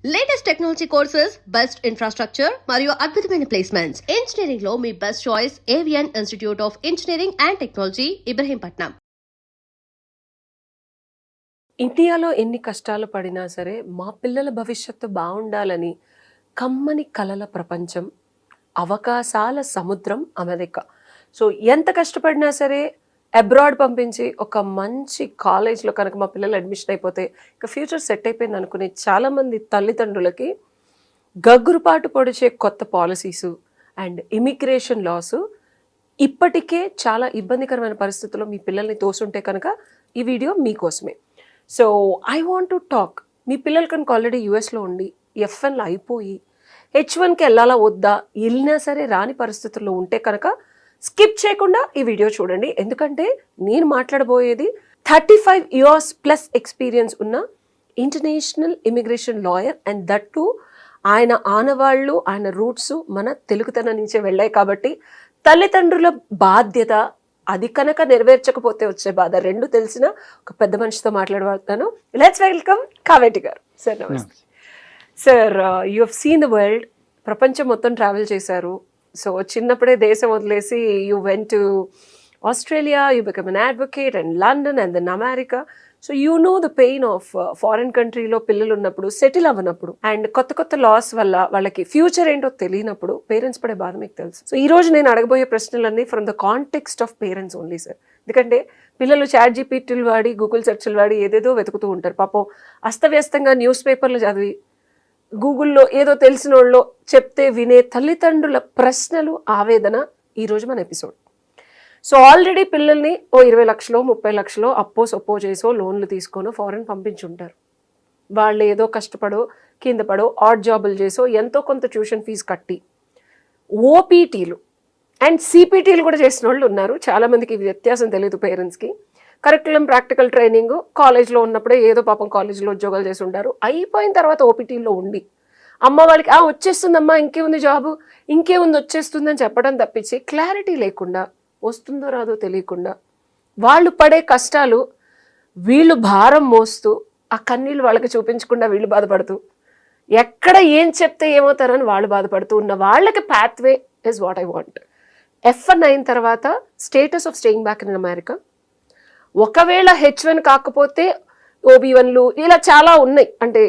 Latest technology courses, best infrastructure మరియు అద్భుతమైన placements. Engineering లో మీ best choice Avian Institute of Engineering and Technology, Ibrahimpatnam. ఇండియాలో ఎన్ని కష్టాలు పడినా సరే మా పిల్లల భవిష్యత్తు బాగుండాలని కమ్మని కలల ప్రపంచం, అవకాశాల సముద్రం అమెరికా. సో ఎంత కష్టపడినా సరే అబ్రాడ్ పంపించి ఒక మంచి కాలేజ్లో కనుక మా పిల్లలు అడ్మిషన్ అయిపోతే ఇక ఫ్యూచర్ సెట్ అయిపోయింది అనుకునే చాలామంది తల్లిదండ్రులకి గగ్గురుపాటు పొడిచే కొత్త పాలసీసు అండ్ ఇమిగ్రేషన్ లాసు ఇప్పటికే చాలా ఇబ్బందికరమైన పరిస్థితుల్లో మీ పిల్లల్ని తోసుంటే కనుక ఈ వీడియో మీకోసమే. So I want to talk. మీ పిల్లలు కనుక ఆల్రెడీ యూఎస్లో ఉండి ఎఫ్ఎన్లో అయిపోయి H1కి వెళ్ళాలా వద్దా, వెళ్ళినా సరే రాని పరిస్థితుల్లో ఉంటే కనుక స్కిప్ చేయకుండా ఈ వీడియో చూడండి. ఎందుకంటే నేను మాట్లాడబోయేది 35 years ప్లస్ ఎక్స్పీరియన్స్ ఉన్న international immigration lawyer, and that to ఆయన ఆనవాళ్ళు, ఆయన రూట్స్ మన తెలుగుతనం నుంచే వెళ్ళాయి. కాబట్టి తల్లిదండ్రుల బాధ్యత అది కనుక నెరవేర్చకపోతే వచ్చే బాధ రెండు తెలిసిన ఒక పెద్ద మనిషితో మాట్లాడబోతున్నాను. లెట్స్ వెల్కమ్ కావేటి గారు. సార్ నమస్తే. Sir, you have seen the world. ప్రపంచం మొత్తం ట్రావెల్ చేశారు. సో చిన్నప్పుడే దేశం వదిలేసి you went to Australia, you become an advocate and London and then America. So you know the pain of foreign కంట్రీలో పిల్లలు ఉన్నప్పుడు, సెటిల్ అవ్వనప్పుడు, అండ్ కొత్త కొత్త లాస్ వల్ల వాళ్ళకి ఫ్యూచర్ ఏంటో తెలియనప్పుడు పేరెంట్స్ పడే బాధ మీకు తెలుసు. సో ఈ రోజు నేను అడగబోయే ప్రశ్నలన్నీ from the context of parents only sir. ఎందుకంటే పిల్లలు ChatGPTలు వాడి, గూగుల్ సెర్చ్లు వాడి ఏదేదో వెతుకుతూ ఉంటారు. పాపం అస్తవ్యస్తంగా న్యూస్ పేపర్లు చదివి గూగుల్లో ఏదో తెలిసిన వాళ్ళు చెప్తే వినే తల్లిదండ్రుల ప్రశ్నలు, ఆవేదన ఈరోజు మన ఎపిసోడ్. సో ఆల్రెడీ పిల్లల్ని 20 లక్షలు 30 లక్షలు అప్పో సొప్పో చేసో లోన్లు తీసుకొని ఫారెన్ పంపించుంటారు. వాళ్ళు ఏదో కష్టపడో కింద పడో ఆడ్ జాబులు చేసో ఎంతో కొంత ట్యూషన్ ఫీజు కట్టి ఓపీటీలు అండ్ CPTలు కూడా చేసిన వాళ్ళు ఉన్నారు. చాలామందికి ఇది వ్యత్యాసం తెలియదు పేరెంట్స్కి. కరికులం ప్రాక్టికల్ ట్రైనింగ్ కాలేజ్లో ఉన్నప్పుడే ఏదో పాపం కాలేజ్లో ఉద్యోగాలు చేసి ఉంటారు. అయిపోయిన తర్వాత ఓపీటీలో ఉండి అమ్మ వాళ్ళకి వచ్చేస్తుందమ్మా, ఇంకేముంది జాబు, ఇంకేముంది వచ్చేస్తుందని చెప్పడం తప్పించి క్లారిటీ లేకుండా, వస్తుందో రాదో తెలియకుండా వాళ్ళు పడే కష్టాలు, వీళ్ళు భారం మోస్తూ ఆ కన్నీళ్ళు వాళ్ళకి చూపించకుండా వీళ్ళు బాధపడుతూ, ఎక్కడ ఏం చెప్తే ఏమవుతారని వాళ్ళు బాధపడుతూ ఉన్న వాళ్ళకి pathway is what I want. F1 అయిన తర్వాత status of staying back in America, ఒకవేళ H1 కాకపోతే OB1లు ఇలా చాలా ఉన్నాయి. అంటే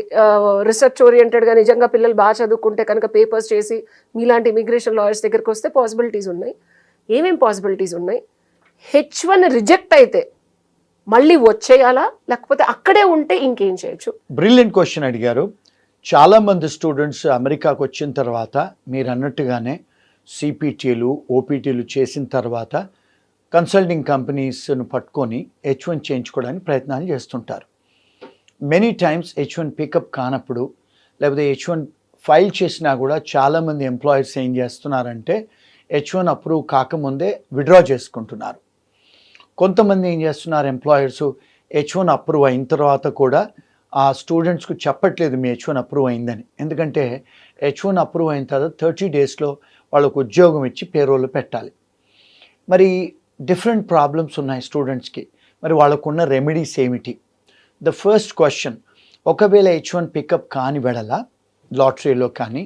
రీసెర్చ్ ఓరియంటెడ్గా నిజంగా పిల్లలు బాగా చదువుకుంటే కనుక పేపర్స్ చేసి మీలాంటి ఇమిగ్రేషన్ లాయర్స్ దగ్గరికి వస్తే పాసిబిలిటీస్ ఉన్నాయి. ఏమేం పాసిబిలిటీస్ ఉన్నాయి? H1 రిజెక్ట్ అయితే మళ్ళీ వచ్చేయాలా, లేకపోతే అక్కడే ఉంటే ఇంకేం చేయొచ్చు? బ్రిలియంట్ క్వశ్చన్ అడిగారు. చాలామంది స్టూడెంట్స్ అమెరికాకు వచ్చిన తర్వాత మీరు అన్నట్టుగానే CPTలు OPTలు చేసిన తర్వాత కన్సల్టింగ్ కంపెనీస్ను పట్టుకొని H1 చేయించుకోవడానికి ప్రయత్నాలు చేస్తుంటారు. మెనీ టైమ్స్ H1 పికప్ కానప్పుడు, లేకపోతే H1 ఫైల్ చేసినా కూడా చాలామంది ఎంప్లాయర్స్ ఏం చేస్తున్నారంటే H1 అప్రూవ్ కాకముందే విడ్రా చేసుకుంటున్నారు. కొంతమంది ఏం చేస్తున్నారు, ఎంప్లాయర్స్ H1 అప్రూవ్ అయిన తర్వాత కూడా ఆ స్టూడెంట్స్కు చెప్పట్లేదు మీ H1 అప్రూవ్ అయిందని. ఎందుకంటే H1 అప్రూవ్ అయిన తర్వాత 30 డేస్లో వాళ్ళకు ఉద్యోగం ఇచ్చి పేరోలు పెట్టాలి. మరి డిఫరెంట్ ప్రాబ్లమ్స్ ఉన్నాయి స్టూడెంట్స్కి. మరి వాళ్ళకున్న రెమెడీస్ ఏమిటి? ద ఫస్ట్ క్వశ్చన్, ఒకవేళ H1 పికప్ కాని వెడల, లాటరీలో కానీ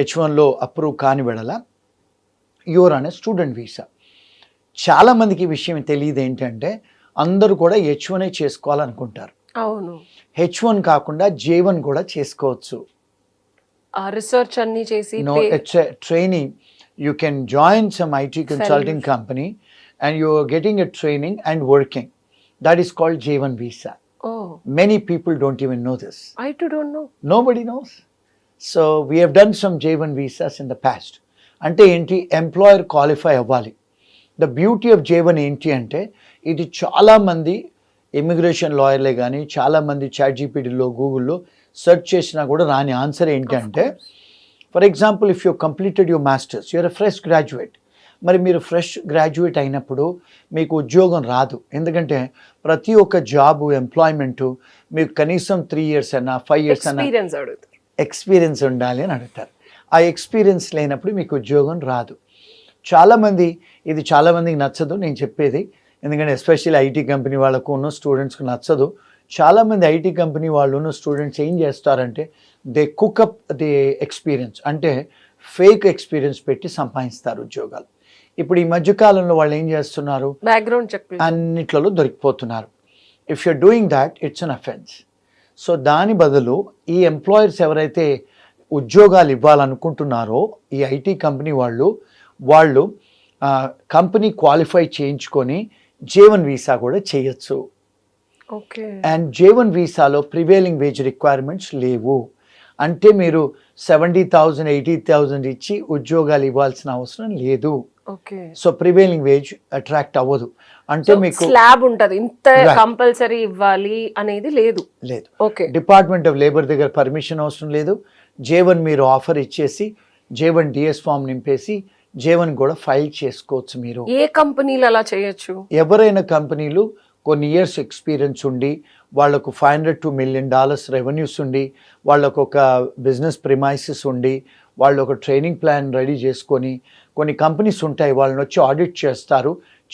H1లో అప్రూవ్ కాని వెడల you're on a student visa. చాలామందికి ఈ విషయం తెలియదు ఏంటంటే అందరూ కూడా H1 చేసుకోవాలనుకుంటారు. అవును, H1 కాకుండా J1 కూడా చేసుకోవచ్చు. రీసెర్చ్ అన్ని చేసి it's a training. You can join some IT consulting company and you are getting a training and working. That is called J1 visa. Oh. Many people don't even know this. I too don't know. Nobody knows. So we have done some J1 visas in the past. Ante enti employer qualify avvali. The beauty of J1 enti ante idi chaala mandi immigration lawyer le gaani chaala mandi ChatGPT lo Google lo search chesina kuda raani answer enti ante, for example, if you completed your masters, you're a fresh graduate. మరి మీరు fresh graduate అయినప్పుడు మీకు ఉద్యోగం రాదు. ఎందుకంటే ప్రతి ఒక్క job, employment మీకు కనీసం 3 years అన్నా 5 years అన్నా ఎక్స్పీరియన్స్ ఉండాలి అని అడుగుతారు. ఆ ఎక్స్పీరియన్స్ లేనప్పుడు మీకు ఉద్యోగం రాదు. చాలామందికి నచ్చదు నేను చెప్పేది. ఎందుకంటే ఎస్పెషల్లీ ఐటీ కంపెనీ వాళ్ళకు ఉన్న స్టూడెంట్స్కి నచ్చదు. చాలామంది ఐటీ కంపెనీ వాళ్ళు స్టూడెంట్స్ ఏం చేస్తారంటే దే కుకప్ ది ఎక్స్పీరియన్స్, అంటే ఫేక్ ఎక్స్పీరియన్స్ పెట్టి సంపాదిస్తారు ఉద్యోగాలు. ఇప్పుడు ఈ మధ్యకాలంలో వాళ్ళు ఏం చేస్తున్నారు, బ్యాక్గ్రౌండ్ చెక్ అన్నిట్లలో దొరికిపోతున్నారు. If you're doing that it's an offence. So దాని బదులు ఈ ఎంప్లాయర్స్ ఎవరైతే ఉద్యోగాలు ఇవ్వాలనుకుంటున్నారో ఈ ఐటీ కంపెనీ వాళ్ళు కంపెనీ క్వాలిఫై చేయించుకొని J1 వీసా కూడా చేయొచ్చు. ఓకే. అండ్ J1 వీసాలో ప్రివేలింగ్ వేజ్ రిక్వైర్మెంట్స్ లేవు. అంటే మీరు 70,000 80,000 ఇచ్చి ఉద్యోగాలు ఇవ్వాల్సిన అవసరం లేదు. Okay. So prevailing wage attract అవ్వదు. అంటే మీకు స్లాబ్ ఉంటది, ఇంత కంపల్సరీ ఇవ్వాలి అనేది లేదు. ఓకే. డిపార్ట్మెంట్ ఆఫ్ లేబర్ దగ్గర పర్మిషన్ అవసరం లేదు. J1 మీరు ఆఫర్ ఇచ్చేసి J1 DS ఫామ్ నింపేసి J1 కూడా ఫైల్ చేసుకోవచ్చు. మీరు ఏ కంపెనీలు అలా చేయొచ్చు? ఎవరైనా కంపెనీలు కొన్ని ఇయర్స్ ఎక్స్పీరియన్స్ ఉండి వాళ్ళకు $500 to $1 million రెవెన్యూస్ ఉండి వాళ్ళకు ఒక బిజినెస్ ప్రిమైసెస్ ఉండి వాళ్ళు ఒక ట్రైనింగ్ ప్లాన్ రెడీ చేసుకొని, కొన్ని కంపెనీస్ ఉంటాయి వాళ్ళని వచ్చి ఆడిట్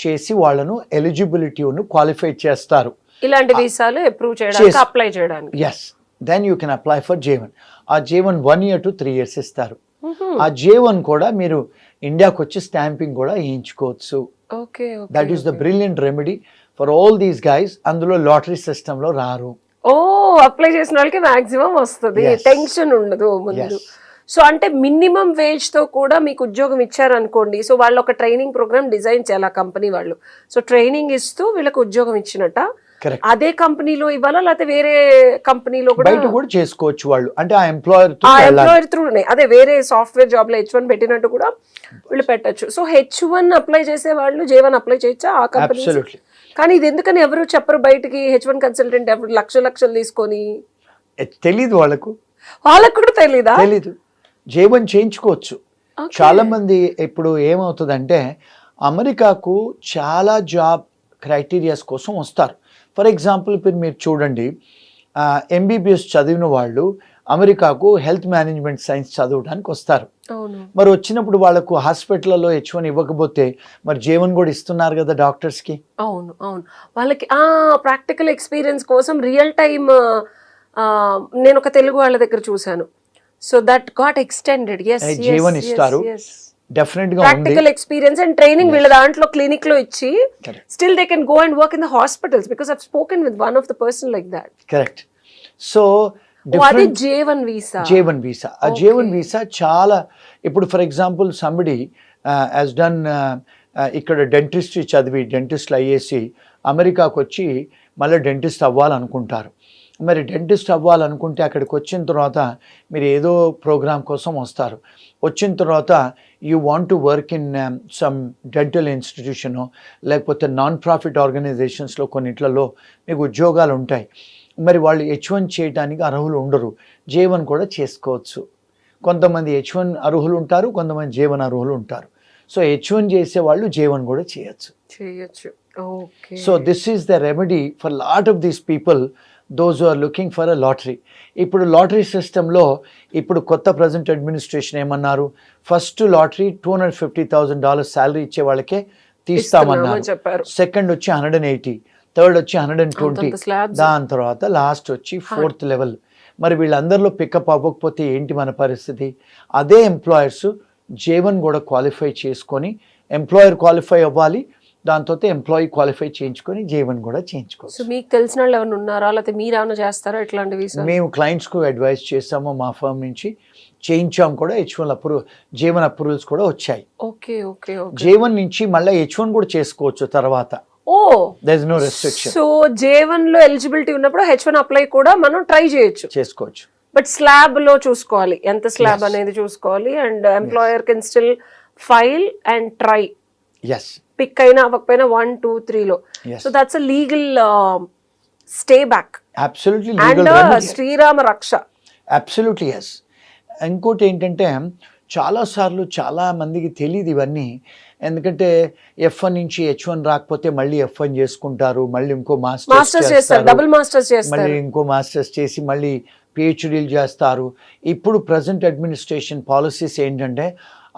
చేసి వాళ్ళను ఎలిజిబిలిటీను క్వాలిఫై చేస్తారు. ఇలాంటి వీసాలు అప్రూవ్ చేయడానికి అప్లై చేయడానికి. Yes, then you can apply for J1. ఆ J1 1 year to 3 years ఇస్తారు. ఆ J1 కూడా మీరు ఇండియాకి వచ్చి స్టాంపింగ్ కూడా వేయించుకోవచ్చు. That is the brilliant remedy for all these guys. అందులో లాటరీ సిస్టమ్ లో రారు. అప్లై చేసిన వాళ్ళకి మాక్సిమం వస్తుంది, టెన్షన్ ఉండదు ముందు. సో అంటే మినిమం వేజ్ తో కూడా మీకు ఉద్యోగం ఇచ్చారనుకోండి, సో వాళ్ళు ఒక ట్రైనింగ్ ప్రోగ్రామ్ డిజైన్ చేయాలి కంపెనీ వాళ్ళు. సో ట్రైనింగ్ ఇస్తూ వీళ్ళకి ఉద్యోగం ఇచ్చినట్ట. అదే కంపెనీలో ఇవ్వాలా లేకపోతే వేరే కంపెనీలో కూడా బయట కూడా చేసుకోవచ్చు వాళ్ళు, అంటే ఆ ఎంప్లాయర్ త్రూనే అదే వేరే సాఫ్ట్వేర్ జాబ్ లో H1 పెట్టినట్టు కూడా వీళ్ళు పెట్టచ్చు. సో H1 అప్లై చేసే వాళ్ళు J1 అప్లై చేయొచ్చా ఆ కంపెనీ? కానీ ఇది ఎందుకని ఎవరు చెప్పరు బయటికి? H1 కన్సల్టెంట్ ఎవరు లక్షలు తీసుకొని తెలీదు వాళ్ళకు కూడా తెలీదు. J1 చేయించుకోవచ్చు. చాలా మంది ఇప్పుడు ఏమవుతుందంటే అమెరికాకు చాలా జాబ్ క్రైటీరియాస్ కోసం వస్తారు. ఫర్ ఎగ్జాంపుల్ ఇప్పుడు మీరు చూడండి, MBBS చదివిన వాళ్ళు అమెరికాకు హెల్త్ మేనేజ్మెంట్ సైన్స్ చదవడానికి వస్తారు. మరి వచ్చినప్పుడు వాళ్ళకు హాస్పిటల్లో H1 ఇవ్వకపోతే మరి J1 కూడా ఇస్తున్నారు కదా డాక్టర్స్ కి. అవును వాళ్ళకి ప్రాక్టికల్ ఎక్స్పీరియన్స్ కోసం రియల్ టైమ్. నేను ఒక తెలుగు వాళ్ళ దగ్గర చూసాను. So that got extended. J1 ఇస్తారు డెఫినెట్ గా. ప్రాక్టికల్ ఎక్స్పీరియన్స్ అండ్ ట్రైనింగ్ వీళ్ళ దాంట్లో క్లినిక్ లో ఇచ్చి still they can go and work in the hospitals because I've spoken with one of the person like that. Correct. So అది J1 visa. ఆ J1 visa చాలా. ఇప్పుడు for example somebody has done ఇక్కడ dentistry చదివి డెంటిస్ట్లు అయ్యేసి అమెరికాకు వచ్చి మళ్ళీ dentist అవ్వాలనుకుంటారు. మరి డెంటిస్ట్ అవ్వాలనుకుంటే అక్కడికి వచ్చిన తర్వాత మీరు ఏదో ప్రోగ్రామ్ కోసం వస్తారు. వచ్చిన తర్వాత you want to work in some dental institution లేకపోతే నాన్ ప్రాఫిట్ ఆర్గనైజేషన్స్లో కొన్నిట్లలో మీకు ఉద్యోగాలు ఉంటాయి. మరి వాళ్ళు H1 చేయడానికి అర్హులు ఉండరు, J1 కూడా చేసుకోవచ్చు. కొంతమంది H1 అర్హులు ఉంటారు, కొంతమంది J1 అర్హులు ఉంటారు. సో H1 చేసే వాళ్ళు J1 కూడా చేయొచ్చు. So this is the remedy for lot of these people those are looking for a lottery. ఇప్పుడు లాటరీ సిస్టంలో ఇప్పుడు కొత్త ప్రజెంట్ అడ్మినిస్ట్రేషన్ ఏమన్నారు, ఫస్ట్ లాటరీ $250,000 శాలరీ ఇచ్చే వాళ్ళకే తీస్తామన్నారు. సెకండ్ వచ్చి 180, థర్డ్ వచ్చి 120, దాని తర్వాత లాస్ట్ వచ్చి 4th లెవెల్. మరి వీళ్ళందరిలో పికప్ అవ్వకపోతే ఏంటి మన పరిస్థితి? అదే ఎంప్లాయర్స్ J1 కూడా క్వాలిఫై చేసుకొని, ఎంప్లాయర్ క్వాలిఫై అవ్వాలి, దాంతో ఎంప్లాయీ క్వాలిఫై చేయించుకొని J1 కూడా చేయించుకోవచ్చు. సో మీకు తెలిసిన వాళ్ళు ఎవరు ఉన్నారా లేకపోతే మీరు ఏమైనా చేస్తారా ఇట్లాంటివి? మేము క్లయింట్స్కు అడ్వైస్ చేసాము, మా ఫర్మ్ నుంచి చేయించాము కూడా. J1 అప్రూవల్స్ కూడా వచ్చాయి. J1 నుంచి మళ్ళీ H1 కూడా చేసుకోవచ్చు తర్వాత. There is no restriction. So J1 లో ఎలిజిబిలిటీ ఉన్నప్పుడు H1 అప్లై కూడా మనం ట్రై చేసుకోవచ్చు. బట్ స్లాబ్ లో చూసుకోవాలి, ఎంత స్లాబ్ అనేది చూసుకోవాలి. And employer can still file and try. Pick అయినా అవ్వకపోయినా 1, 2, 3 లో. So that's a legal stay back. Absolutely legal remedy. Srirama రక్ష. Absolutely yes. ఇంకోటి ఏంటంటే చాలాసార్లు చాలా మందికి తెలియదు ఇవన్నీ. ఎందుకంటే F1 నుంచి H1 రాకపోతే మళ్ళీ F1 చేసుకుంటారు, మళ్ళీ ఇంకో మాస్టర్స్ చేస్తారు, డబుల్ మాస్టర్స్ చేస్తారు, మళ్ళీ ఇంకో మాస్టర్స్ చేసి మళ్ళీ PhDలు చేస్తారు. ఇప్పుడు ప్రజెంట్ అడ్మినిస్ట్రేషన్ పాలసీస్ ఏంటంటే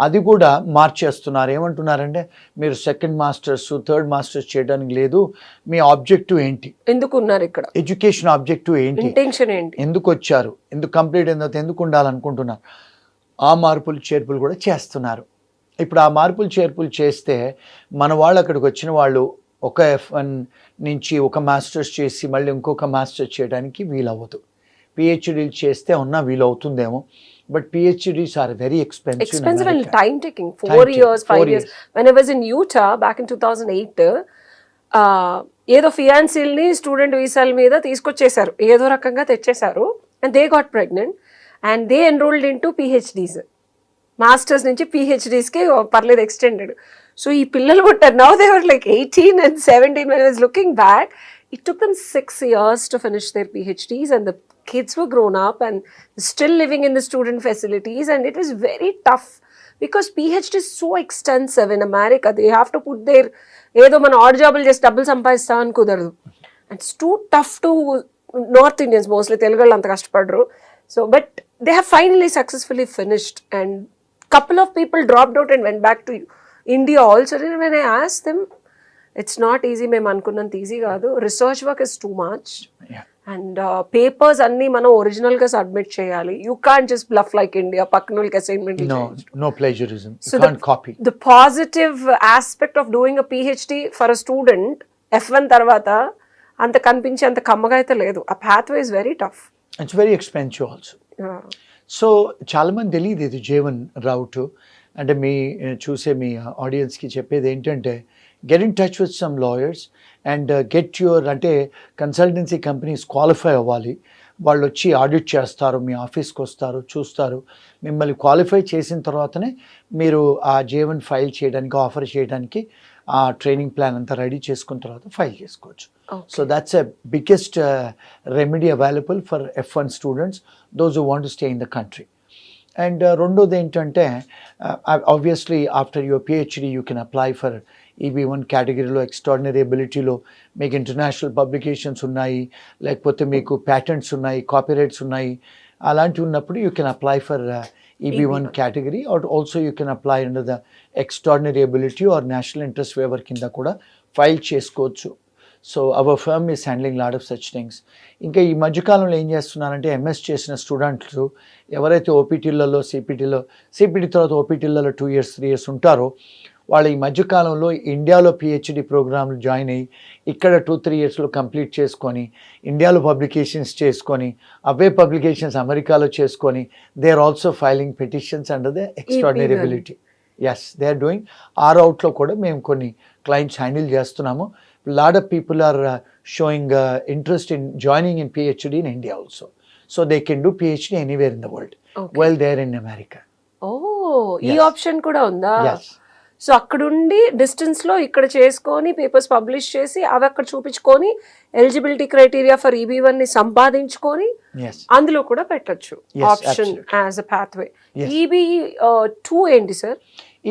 అది కూడా మార్చేస్తున్నారు. ఏమంటున్నారంటే మీరు సెకండ్ మాస్టర్స్ థర్డ్ మాస్టర్స్ చేయడానికి లేదు, మీ ఆబ్జెక్టివ్ ఏంటి, ఎందుకు ఉన్నారు ఇక్కడ, ఎడ్యుకేషన్ ఆబ్జెక్టివ్ ఏంటి, ఇంటెన్షన్ ఏంటి, ఎందుకు వచ్చారు, ఎందుకు కంప్లీట్ అయిన తర్వాత ఎందుకు ఉండాలనుకుంటున్నారు, ఆ మార్పులు చేర్పులు కూడా చేస్తున్నారు. ఇప్పుడు ఆ మార్పులు చేర్పులు చేస్తే మన వాళ్ళు అక్కడికి వచ్చిన వాళ్ళు ఒక F1 నుంచి ఒక మాస్టర్స్ చేసి మళ్ళీ ఇంకొక మాస్టర్స్ చేయడానికి వీలవ్వదు. పిహెచ్డీలు చేస్తే ఉన్నా వీలవుతుందేమో, but PhDs are very expensive and time taking. 4 years, 5 years. When I was in Utah back in 2008, ఏదో ఫియాన్సీల్ని స్టూడెంట్ వీసాల మీద తీసుకొచ్చేసారు, ఏదో రకంగా తెచ్చేశారు, and they got pregnant and they enrolled into PhDs. Masters నుంచి పిహెచ్డీస్కి పర్లేదు ఎక్స్టెండెడ్. సో ఈ పిల్లలు పుట్టారు, now they were like 18 and 17 when I was looking back. It took them 6 years to finish their PhDs and the kids were grown up and still living in the student facilities, and it was very tough because PhD is so extensive in America. They have to put their ఏదో మన add జాబులు చేసి డబ్బులు సంపాదిస్తామని కుదరదు. And it's too tough to north Indians, mostly Telugu వాళ్ళు అంత కష్టపడరు. So but they have finally successfully finished and couple of people dropped out and went back to India also. And when I asked them, it's not easy, మేము అనుకున్నంత easy కాదు, research work is too much and papers అన్ని మనం original గా submit చేయాలి. You can't just bluff like India, పక్కన వాళ్ళకి assignment. No plagiarism. So You can't copy. The positive aspect of doing a PhD for a student, F1 తర్వాత అంత కనిపించే అంత కమ్మగా అయితే లేదు. ఆ pathway is very tough. It's very expensive also. So చాలామంది తెలియదు ఇది J1 రౌట్. అంటే మీ చూసే మీ ఆడియన్స్కి చెప్పేది ఏంటంటే get in touch with some lawyers and get your, అంటే కన్సల్టెన్సీ కంపెనీస్ క్వాలిఫై అవ్వాలి. వాళ్ళు వచ్చి ఆడిట్ చేస్తారు, మీ ఆఫీస్కి వస్తారు, చూస్తారు. మిమ్మల్ని క్వాలిఫై చేసిన తర్వాతనే మీరు ఆ J1 ఫైల్ చేయడానికి, ఆఫర్ చేయడానికి ఆ ట్రైనింగ్ ప్లాన్ అంతా రెడీ చేసుకున్న తర్వాత ఫైల్ చేసుకోవచ్చు. So that's a biggest remedy available for F1 students, those who want to stay in the country. And రెండోది ఏంటంటే obviously after your PhD you can apply for EB1 కేటగిరీలో, extraordinary ఎబిలిటీలో మీకు international publications ఉన్నాయి, లేకపోతే మీకు ప్యాటెంట్స్ ఉన్నాయి, copyrights ఉన్నాయి. అలాంటివి ఉన్నప్పుడు you can apply for EB1 category, or also you can apply under the extraordinary ability or national interest waiver కింద కూడా ఫైల్ చేసుకోవచ్చు. So our firm is handling lot of such things. ఇంకా ఈ మధ్యకాలంలో ఏం చేస్తున్నారంటే MS చేసిన స్టూడెంట్స్ ఎవరైతే ఓపీటీలలో సిపిటి తర్వాత ఓపీటీలలో 2 years 3 years ఉంటారో వాళ్ళు ఈ మధ్యకాలంలో ఇండియాలో PhD ప్రోగ్రాంలు జాయిన్ అయ్యి ఇక్కడ 2-3 yearsలో కంప్లీట్ చేసుకొని ఇండియాలో పబ్లికేషన్స్ చేసుకొని అవే పబ్లికేషన్స్ అమెరికాలో చేసుకొని they are also filing petitions under the extraordinary ability. Yes, they are doing. ఆ రౌట్లో కూడా మేము కొన్ని క్లయింట్స్ హ్యాండిల్ చేస్తున్నాము. Lot of people are showing interest in joining in PhD in India also. So they can do PhD anywhere in the world while they are in America. ఓ, ఈ option కూడా ఉందా? Yes. సో అక్కడుండి డిస్టెన్స్లో ఇక్కడ చేసుకొని papers publish చేసి అవి అక్కడ చూపించుకొని ఎలిజిబిలిటీ క్రైటీరియా ఫర్ EB1 సంపాదించుకొని అందులో కూడా పెట్టచ్చు option as a pathway. EB2 ఏంటి సార్?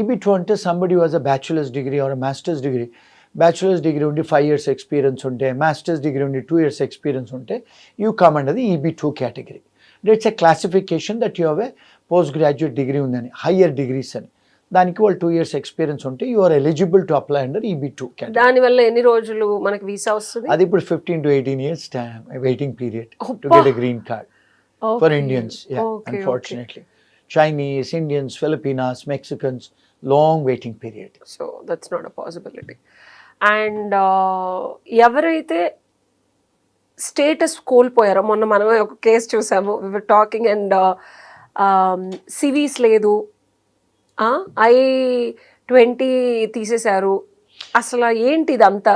EB2 అంటే somebody was a bachelor's degree or master's degree. Bachelor's degree ఉండి 5 years ఎక్స్పీరియన్స్ ఉంటే, మాస్టర్స్ డిగ్రీ ఉండి 2 years ఎక్స్పీరియన్స్ ఉంటే you come under the EB2 category. It's a classification that you have a post graduate degree ఉందని, higher degrees అని. దానికి వాళ్ళు 2 years experience ఉంటే you are eligible to apply under EB2 category. దానివల్ల ఎన్ని రోజులు మనకి వీసా వస్తుంది? అది ఇప్పుడు 15 to 18 years waiting period to get a green card for Indians. Unfortunately Chinese, Indians, Filipinos, Mexicans, long waiting period. So that's not a possibility. And ఎవరైతే status కోల్పోయారో, మొన్న మనం ఒక కేసు చూసాము, we were talking and SEVIS లేదు, I-20 తీసేశారు, అసలు ఏంటి ఇదంతా?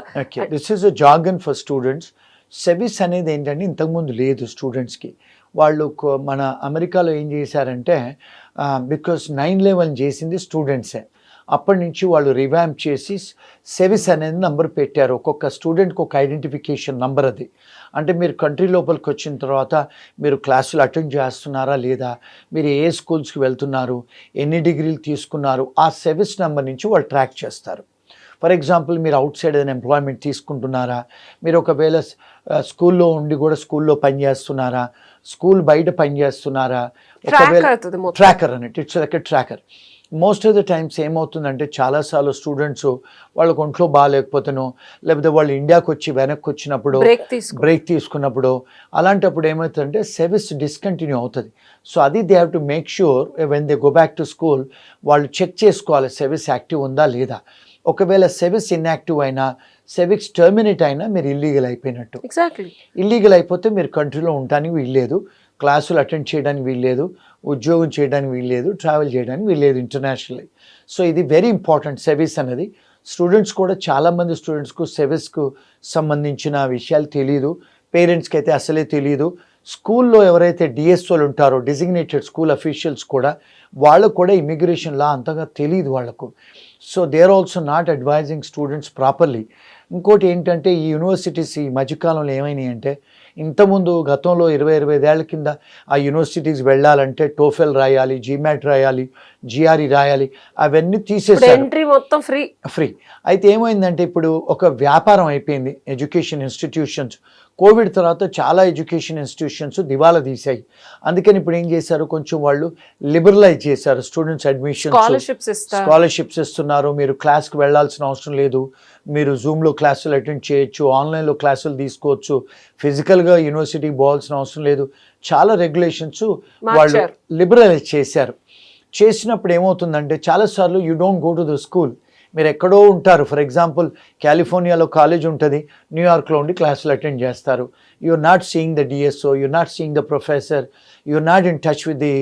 This is a jargon for students. SEVIS అనేది ఏంటంటే ఇంతకుముందు లేదు స్టూడెంట్స్కి. వాళ్ళు మన అమెరికాలో ఏం చేశారంటే బికాస్ 9/11 చేసింది స్టూడెంట్సే, అప్పటి నుంచి వాళ్ళు రివాంప్ చేసి సెవిస్ అనేది నంబర్ పెట్టారు. ఒక్కొక్క స్టూడెంట్కి ఒక ఐడెంటిఫికేషన్ నంబర్ అది. అంటే మీరు కంట్రీ లోపలికి వచ్చిన తర్వాత మీరు క్లాసులు అటెండ్ చేస్తున్నారా లేదా, మీరు ఏ స్కూల్స్కి వెళ్తున్నారు, ఎన్ని డిగ్రీలు తీసుకున్నారు, ఆ సెవిస్ నెంబర్ నుంచి వాళ్ళు ట్రాక్ చేస్తారు. ఫర్ ఎగ్జాంపుల్ మీరు అవుట్ సైడ్ ఏదైనా ఎంప్లాయ్మెంట్ తీసుకుంటున్నారా, మీరు ఒకవేళ స్కూల్లో ఉండి కూడా స్కూల్లో పనిచేస్తున్నారా, స్కూల్ బయట పనిచేస్తున్నారా, ఒకవేళ ట్రాకర్ అన్నట్టు, it's like a tracker. Most of the times ఏమవుతుందంటే చాలాసార్లు స్టూడెంట్స్ వాళ్ళకు ఒంట్లో బాగాలేకపోతేనో, లేకపోతే వాళ్ళు ఇండియాకి వచ్చి వెనక్కి వచ్చినప్పుడు బ్రేక్ తీసుకున్నప్పుడు, అలాంటప్పుడు ఏమవుతుందంటే సర్వీస్ డిస్కంటిన్యూ అవుతుంది. సో అది they have to make sure when they go back to school వాళ్ళు చెక్ చేసుకోవాలి సర్వీస్ యాక్టివ్ ఉందా లేదా. ఒకవేళ సర్వీస్ ఇన్యాక్టివ్ అయినా, సర్వీస్ టర్మినేట్ అయినా మీరు ఇల్లీగల్ అయిపోయినట్టు. ఎగ్జాక్ట్లీ. ఇల్లీగల్ అయిపోతే మీరు కంట్రీలో ఉండడానికి వీల్లేదు, క్లాసులు అటెండ్ చేయడానికి వీల్లేదు, ఉద్యోగం చేయడానికి వీల్లేదు, ట్రావెల్ చేయడానికి వీల్లేదు ఇంటర్నేషనల్లీ. సో ఇది వెరీ ఇంపార్టెంట్ సర్వీస్ అనేది. స్టూడెంట్స్ కూడా చాలామంది స్టూడెంట్స్కు సర్వీస్కు సంబంధించిన విషయాలు తెలియదు, పేరెంట్స్కి అయితే అసలే తెలియదు. స్కూల్లో ఎవరైతే డిఎస్ఓలు ఉంటారో, డిజిగ్నేటెడ్ స్కూల్ అఫీషియల్స్ కూడా, వాళ్ళకు కూడా ఇమిగ్రేషన్ లా అంతగా తెలియదు వాళ్ళకు. So they are also not advising students properly. ఇంకోటి ఏంటంటే ఈ యూనివర్సిటీస్ ఈ మధ్యకాలంలో ఏమైనాయి అంటే, ఇంతకుముందు గతంలో 20-25 ఏళ్ల కింద ఆ యూనివర్సిటీస్ వెళ్ళాలంటే టోఫెల్ రాయాలి, జీమాట్ రాయాలి, జిఆర్ఈ రాయాలి, అవన్నీ తీసేసారు, ఎంట్రీ మొత్తం ఫ్రీ. అయితే ఏమైందంటే ఇప్పుడు ఒక వ్యాపారం అయిపోయింది ఎడ్యుకేషన్ ఇన్స్టిట్యూషన్స్. కోవిడ్ తర్వాత చాలా ఎడ్యుకేషన్ ఇన్స్టిట్యూషన్స్ దివాలా తీసాయి. అందుకని ఇప్పుడు ఏం చేశారు, కొంచెం వాళ్ళు లిబరలైజ్ చేశారు. స్టూడెంట్స్ అడ్మిషన్ స్కాలర్షిప్స్ ఇస్తున్నారు, మీరు క్లాస్కి వెళ్ళాల్సిన అవసరం లేదు, మీరు జూమ్లో క్లాసులు అటెండ్ చేయొచ్చు, ఆన్లైన్లో క్లాసులు తీసుకోవచ్చు, ఫిజికల్గా యూనివర్సిటీకి పోవాల్సిన అవసరం లేదు. చాలా రెగ్యులేషన్స్ వాళ్ళు లిబరలైజ్ చేశారు. చేసినప్పుడు ఏమవుతుందంటే చాలాసార్లు you don't go to the school, మీరు ఎక్కడో ఉంటారు. ఫర్ ఎగ్జాంపుల్ కాలిఫోర్నియాలో కాలేజ్ ఉంటుంది, న్యూయార్క్లో ఉండి క్లాసులు అటెండ్ చేస్తారు. You're not seeing the DSO, you're not seeing the professor, you're not in touch with the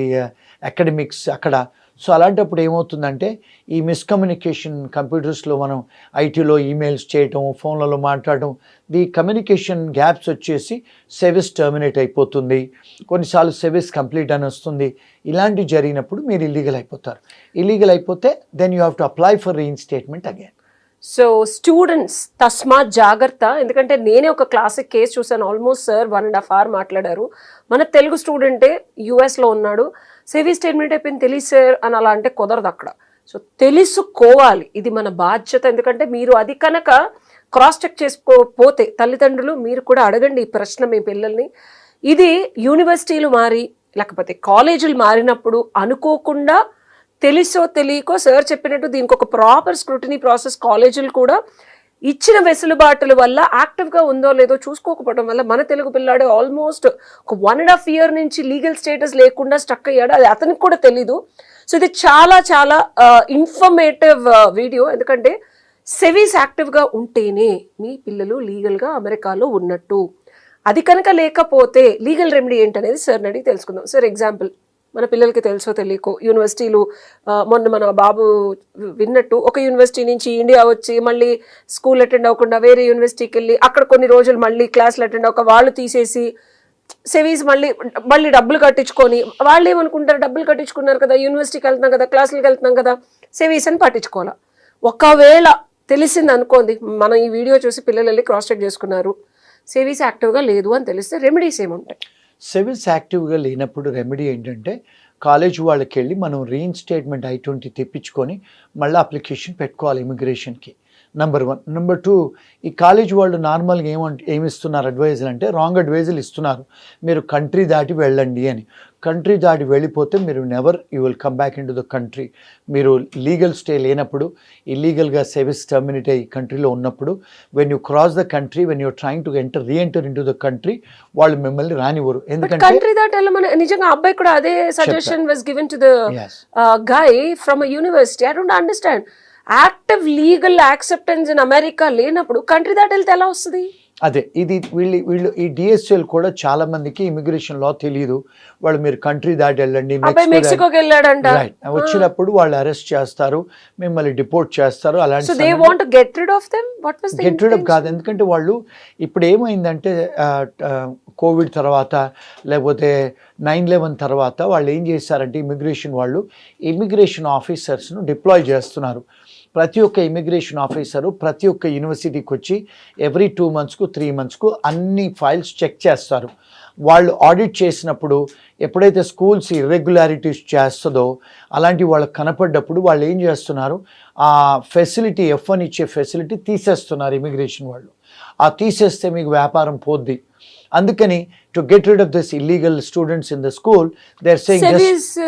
academics అక్కడ. సో అలాంటప్పుడు ఏమవుతుందంటే ఈ మిస్కమ్యూనికేషన్, కంప్యూటర్స్లో మనం ఐటీలో ఈమెయిల్స్ చేయటం, ఫోన్లలో మాట్లాడటం, ది కమ్యూనికేషన్ గ్యాప్స్ వచ్చేసి సర్వీస్ టర్మినేట్ అయిపోతుంది, కొన్నిసార్లు సర్వీస్ కంప్లీట్ అని వస్తుంది. ఇలాంటివి జరిగినప్పుడు మీరు ఇల్లీగల్ అయిపోతారు. ఇల్లీగల్ అయిపోతే then you have to apply for reinstatement again. So students తస్మాత్ జాగ్రత్త. ఎందుకంటే నేనే ఒక క్లాసిక్ కేసు చూసాను. ఆల్మోస్ట్ సార్ 1.5 hours మాట్లాడారు. మన తెలుగు స్టూడెంటే యుఎస్లో ఉన్నాడు, సర్వీస్ స్టేట్మెంట్ అయిపోయింది తెలియదు సార్ అని అలా అంటే కుదరదు అక్కడ. సో తెలుసుకోవాలి, ఇది మన బాధ్యత. ఎందుకంటే మీరు అది కనుక క్రాస్ చెక్ చేసుకోపోతే తల్లిదండ్రులు మీరు కూడా అడగండి ఈ ప్రశ్న మీ పిల్లల్ని. ఇది యూనివర్సిటీలు మారి లేకపోతే కాలేజీలు మారినప్పుడు అనుకోకుండా తెలుసో తెలియకో సార్ చెప్పినట్టు దీనికి ఒక ప్రాపర్ స్క్రూటినీ ప్రాసెస్ కాలేజీలు కూడా ఇచ్చిన వెసులుబాటుల వల్ల యాక్టివ్గా ఉందో లేదో చూసుకోకపోవడం వల్ల మన తెలుగు పిల్లాడు ఆల్మోస్ట్ ఒక 1.5 years నుంచి లీగల్ స్టేటస్ లేకుండా స్టక్ అయ్యాడు. అది అతనికి కూడా తెలీదు. సో ఇది చాలా చాలా ఇన్ఫర్మేటివ్ వీడియో. ఎందుకంటే సెవీస్ యాక్టివ్గా ఉంటేనే మీ పిల్లలు లీగల్గా అమెరికాలో ఉన్నట్టు. అది కనుక లేకపోతే లీగల్ రెమెడీ ఏంటనేది సార్ని అడిగి తెలుసుకుందాం. సార్ ఎగ్జాంపుల్, మన పిల్లలకి తెలుసో తెలియకో యూనివర్సిటీలు, మొన్న మన బాబు విన్నట్టు ఒక యూనివర్సిటీ నుంచి ఇండియా వచ్చి మళ్ళీ స్కూల్ అటెండ్ అవ్వకుండా వేరే యూనివర్సిటీకి వెళ్ళి అక్కడ కొన్ని రోజులు మళ్ళీ క్లాసులు అటెండ్ అవ్వక వాళ్ళు తీసేసి సెవీస్ మళ్ళీ డబ్బులు కట్టించుకొని, వాళ్ళు ఏమనుకుంటారు, డబ్బులు కట్టించుకున్నారు కదా, యూనివర్సిటీకి వెళ్తున్నాం కదా, క్లాసులకు వెళ్తున్నాం కదా, సెవీస్ అని పట్టించుకోవాలి. ఒకవేళ తెలిసింది అనుకోండి, మనం ఈ వీడియో చూసి పిల్లలు వెళ్ళి క్రాస్ చెక్ చేసుకున్నారు, సెవీస్ యాక్టివ్గా లేదు అని తెలిస్తే రెమెడీస్ ఏముంటాయి? సర్వీస్ యాక్టివ్గా లేనప్పుడు రెమెడీ ఏంటంటే కాలేజ్ వాళ్ళకి వెళ్ళి మనం రీఇన్స్టేట్మెంట్ I-20 తెప్పించుకొని మళ్ళీ అప్లికేషన్ పెట్టుకోవాలి ఇమిగ్రేషన్కి. నెంబర్ 1. నెంబర్ 2, ఈ కాలేజ్ వాళ్ళు నార్మల్గా ఏమిస్తున్నారు అడ్వైజులు అంటే రాంగ్ అడ్వైజులు ఇస్తున్నారు. మీరు కంట్రీ దాటి వెళ్ళండి అని. కంట్రీ దాటి వెళ్ళిపోతే మీరు never you will come back in to the country. మీరు లీగల్ స్టే లేనప్పుడు, ఇల్లీగల్గా సర్వీస్ టర్మినేట్ అయ్యి కంట్రీలో ఉన్నప్పుడు, when you cross the country, when you're trying to re-enter in to the country, వాళ్ళు మిమ్మల్ని రానివ్వరు. ఎందుకంటే కంట్రీ దాటి వెళ్ళమని నిజంగా అబ్బాయి కూడా అదే suggestion was given to the guy from a university. I don't understand. Active legal acceptance in America లేనప్పుడు కంట్రీ దాటి వెళ్తే ఎలా వస్తుంది? అదే ఇది వీళ్ళు ఈ డిఎస్ఎల్ కూడా చాలా మందికి ఇమిగ్రేషన్ లా తెలియదు. వాళ్ళు మీరు కంట్రీ దాటి వెళ్ళండి, మెక్సికోకి వెళ్ళాడంట, వచ్చినప్పుడు వాళ్ళు అరెస్ట్ చేస్తారు, మిమ్మల్ని డిపోర్ట్ చేస్తారు. అలాంటి గెట్ రిడ్ ఆఫ్ కాదు. ఎందుకంటే వాళ్ళు ఇప్పుడు ఏమైందంటే కోవిడ్ తర్వాత లేకపోతే 9/11 తర్వాత వాళ్ళు ఏం చేశారంటే ఇమిగ్రేషన్ వాళ్ళు ఇమిగ్రేషన్ ఆఫీసర్స్ను డిప్లాయ్ చేస్తున్నారు. ప్రతి ఒక్క ఇమిగ్రేషన్ ఆఫీసరు ప్రతి ఒక్క యూనివర్సిటీకి వచ్చి ఎవ్రీ 2 months 3 months అన్ని ఫైల్స్ చెక్ చేస్తారు. వాళ్ళు ఆడిట్ చేసినప్పుడు ఎప్పుడైతే స్కూల్స్ ఇర్రెగ్యులారిటీస్ చేస్తుందో అలాంటి వాళ్ళకి కనపడ్డప్పుడు వాళ్ళు ఏం చేస్తున్నారు, ఆ ఫెసిలిటీ F1 ఇచ్చే ఫెసిలిటీ తీసేస్తున్నారు ఇమిగ్రేషన్ వాళ్ళు. ఆ తీసేస్తే మీకు వ్యాపారం పోద్ది. అందుకని to get rid of this illegal students in the school they are saying just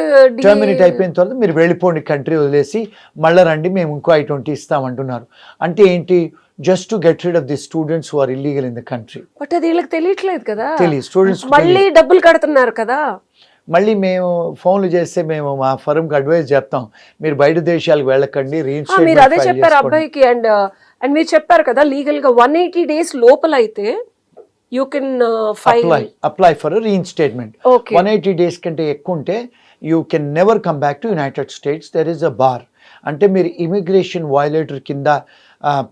terminate అయిపోయిన తర్వాత మీరు వెళ్ళిపోండి, కంట్రీ వదిలేసి మళ్ళీ రండి, మేము ఇంకో I-20 ఇస్తామంటున్నారు. అంటే ఏంటి, just to get rid of the students who are illegal in the country. But అది వీళ్ళకి తెలియట్లేదు కదా, తెలియదు స్టూడెంట్స్. మళ్ళీ డబ్బులు కడుతున్నారు కదా. మళ్ళీ మేము ఫోన్లు చేస్తే మేము మా ఫర్మ్కి అడ్వైజ్ చేస్తాం, మీరు బయట దేశాలకు వెళ్ళకండి, మీరు అదే చెప్పారు అబ్బాయికి. అండ్ మీరు చెప్పారు కదా లీగల్ గా 180 days లోపల అయితే you can apply for reinstatement. 180 days కంటే ఎక్కువ ఉంటే you can never come back to United States. There is a bar. అంటే మీరు ఇమిగ్రేషన్ వయలేటర్ కింద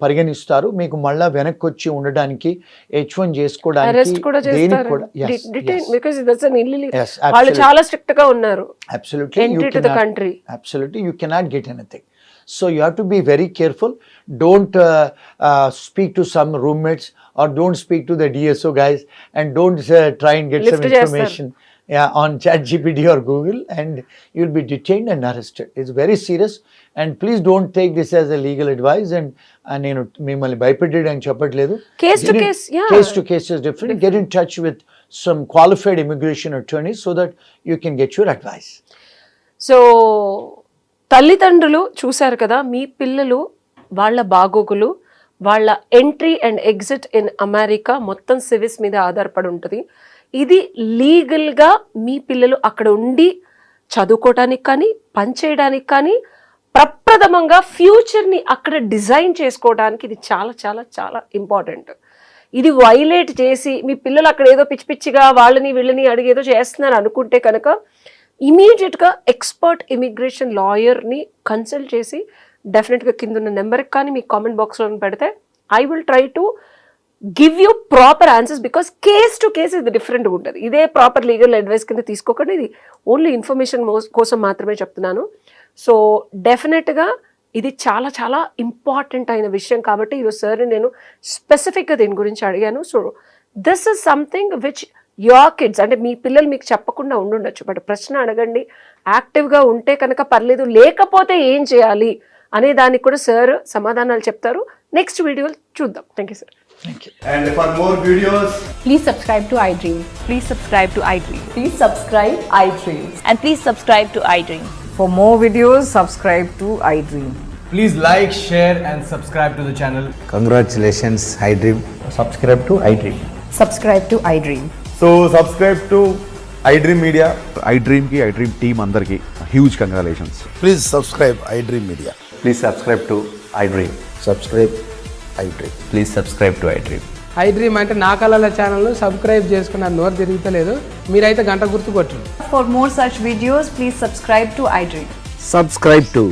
పరిగణిస్తారు. మీకు మళ్ళా వెనక్కి వచ్చి ఉండడానికి, H1 చేసుకోవడానికి దేనికి కూడా వాళ్ళు చాలా స్ట్రిక్ట్ గా ఉన్నారు. Absolutely, you cannot get anything. So you have to be very careful. Don't speak to some roommates or don't speak to the DSO guys, and don't try and get some information on ChatGPT or Google, and you'll be detained and arrested. It's very serious, and please don't take this as a legal advice. And నేను మిమ్మల్ని భయపెట్టేయడానికి చెప్పట్లేదు. Case to case is different. Get in touch with some qualified immigration attorneys so that you can get your advice. So తల్లిదండ్రులు చూశారు కదా, మీ పిల్లలు వాళ్ళ బాగోగులు, వాళ్ళ entry and exit in America మొత్తం సివిస్ మీద ఆధారపడి ఉంటుంది. ఇది లీగల్గా మీ పిల్లలు అక్కడ ఉండి చదువుకోవడానికి కానీ, పనిచేయడానికి కానీ, ప్రప్రథమంగా ఫ్యూచర్ని అక్కడ డిజైన్ చేసుకోవడానికి ఇది చాలా చాలా చాలా ఇంపార్టెంట్. ఇది వైలేట్ చేసి మీ పిల్లలు అక్కడ ఏదో పిచ్చి పిచ్చిగా వాళ్ళని వీళ్ళని అడిగేదో చేస్తున్నారు అనుకుంటే కనుక ఇమీడియట్గా ఎక్స్పర్ట్ ఇమిగ్రేషన్ లాయర్ని కన్సల్ట్ చేసి డెఫినెట్గా కింద ఉన్న నెంబర్కి కానీ మీ కామెంట్ బాక్స్లో పెడితే I will try to give you proper answers. Because case to case ఇది డిఫరెంట్గా ఉంటుంది. ఇదే ప్రాపర్ లీగల్ అడ్వైస్ కింద తీసుకోకండి, ఇది ఓన్లీ ఇన్ఫర్మేషన్ కోసం మాత్రమే చెప్తున్నాను. సో డెఫినెట్గా ఇది చాలా చాలా ఇంపార్టెంట్ అయిన విషయం కాబట్టి ఈరోజు సార్ని నేను స్పెసిఫిక్గా దీని గురించి అడిగాను. So this is something which your kids, అంటే మీ పిల్లలు మీకు చెప్పకుండా ఉండుండొచ్చు, బట్ ప్రశ్న అడగండి, యాక్టివ్గా ఉంటే కనుక పర్లేదు, లేకపోతే ఏం చేయాలి అనే దానికి కూడా సార్ సమాధానాలు చెప్తారు. నెక్స్ట్ వీడియోలు చూద్దాం. Thank you sir. Thank you. And for more videos, please subscribe to iDream. Please subscribe to iDream. Please subscribe iDream. And please subscribe to iDream. For more videos, subscribe to iDream. please like, share and subscribe to the channel. Congratulations, iDream. Subscribe to iDream. Subscribe to iDream. So subscribe to iDream Media. iDream ki iDream team అందరికి huge congratulations. Please subscribe iDream Media. Please subscribe to iDream. Subscribe iDream. Please subscribe to iDream. iDream అంటే నా కళల channel subscribe చేసుకున్న నోరు తిరుగుతలేదు, మీరైతే గంట గుర్తు కొట్టండి. For more such videos, please subscribe to iDream. Subscribe to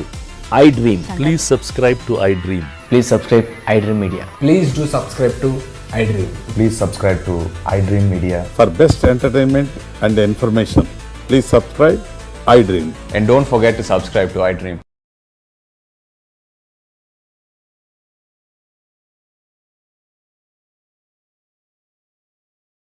iDream. Please subscribe to iDream. Please subscribe iDream Media. Please do subscribe to iDream. Please subscribe to iDream Media. For best entertainment and information, please subscribe iDream. And don't forget to subscribe to iDream.